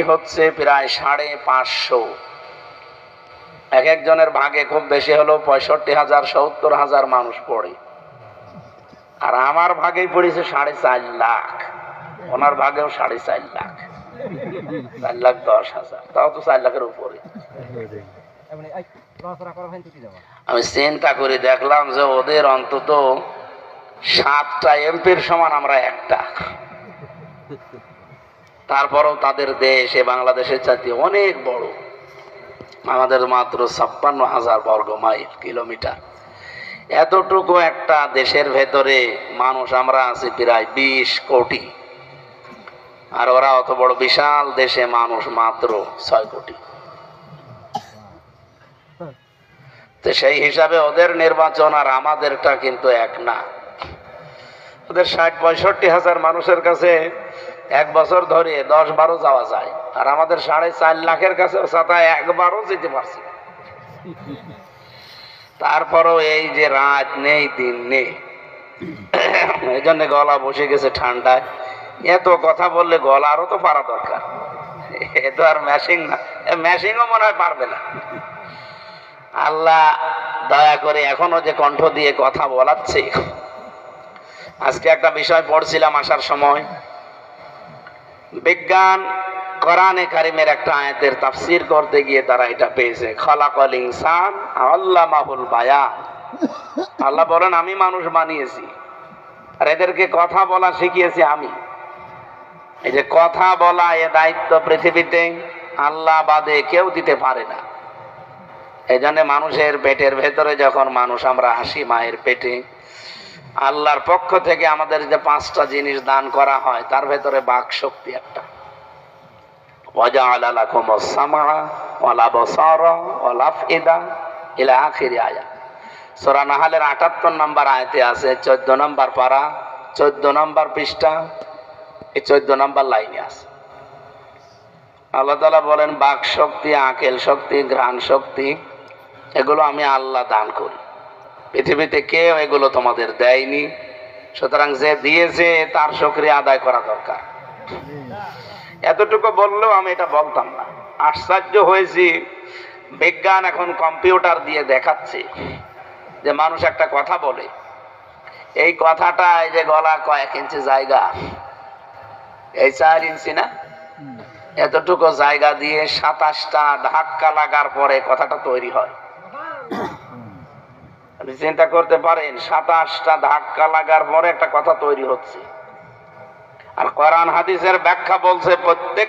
হচ্ছে প্রায় 550। এক একজনের ভাগে খুব বেশি হলো 65,000 70,000 মানুষ পড়ে, আর আমার ভাগেই পড়েছে 4.5 লাখ, ওনার ভাগেও 4.5 লাখ, 4,10,000, তাও তো 4 লাখের উপরে। আমি চিন্তা করে দেখলাম যে ওদের অন্তত 7টা এমপির সমান আমরা একটা, তারপরেও তাদের দেশ বাংলাদেশের চাইতে অনেক বড়। আমাদের মাত্র 56,000 বর্গ মাইল কিলোমিটার। এতটুকু একটা দেশের ভেতরে মানুষ আমরা আছি প্রায় 20 কোটি, আর ওরা অত বড় বিশাল দেশে মানুষ মাত্র 6 কোটি। তো সেই হিসাবে ওদের নির্বাচন আর আমাদেরটা কিন্তু এক না। ওদের 60-65,000 মানুষের কাছে এক বছর ধরে 10-12 যাওয়া যায়, আর আমাদের 4.5 লাখের কাছে একবারও যেতে পারছি। তারপরও এই যে রাত নেই দিন নেই, এই জন্য গলা বসে গেছে ঠান্ডায়। এত কথা বললে গলা আরো তো পারা দরকার, এ তো আর মেশিন না, মেশিনও মনে হয় পারবে না। আল্লাহ দয়া করে এখনো যে কণ্ঠ দিয়ে কথা বলাচ্ছে। আজকে একটা বিষয় পড়ছিলাম আসার সময়, বিজ্ঞান কোরআনে কারিমের একটা আয়াতের তাফসীর করতে গিয়ে তারা এটা পেয়েছে, খালাকাল ইনসান আল্লামাহুল বায়ান। আল্লাহ বলেন আমি মানুষ বানিয়েছি, আর এদেরকে কথা বলা শিখিয়েছি আমি। এই যে কথা বলা, এ দায়িত্ব পৃথিবীতে আল্লাহ বাদে কেউ দিতে পারে না। এই জন্য মানুষের পেটের ভেতরে যখন মানুষ আমরা আসি মায়ের পেটে, আল্লাহর পক্ষ থেকে আমাদের যে 5টা জিনিস দান করা হয়, তার ভেতরে বাক শক্তি একটা। ওয়াজআলা লাকুমুস সামআ ওয়াল আবসারা ওয়াল আফইদা ইলা আখির আয়াত। সূরা নাহলের 78 নম্বর আয়াতে আছে, 14 নম্বর পারা, 14 নম্বর পৃষ্ঠা, এই 14 নম্বর লাইনে আছে। আল্লাহ তাআলা বলেন বাক শক্তি, আকেল শক্তি, ঘ্রাণ শক্তি, এগুলো আমি আল্লাহ দান করি। পৃথিবীতে কেউ এগুলো তোমাদের দেয়নি, সুতরাং যে দিয়েছে তার শুকরিয়া আদায় করা দরকার। এতটুকু বললেও আমি এটা বলতাম না। আশ্চর্য হয়েছি, বিজ্ঞান এখন কম্পিউটার দিয়ে দেখাচ্ছে যে মানুষ একটা কথা বলে, এই কথাটা এই যে গলা কয়েক ইঞ্চি জায়গা, এই 4 ইঞ্চি না, এতটুকু জায়গা দিয়ে 27টা ধাক্কা লাগার পরে কথাটা তৈরি হয়। আপনি চিন্তা করতে পারেন, 27টা ধাক্কা লাগার পরে একটা কথা তৈরি হচ্ছে। আর কোরআন হাদিসের ব্যাখ্যা বলছে প্রত্যেক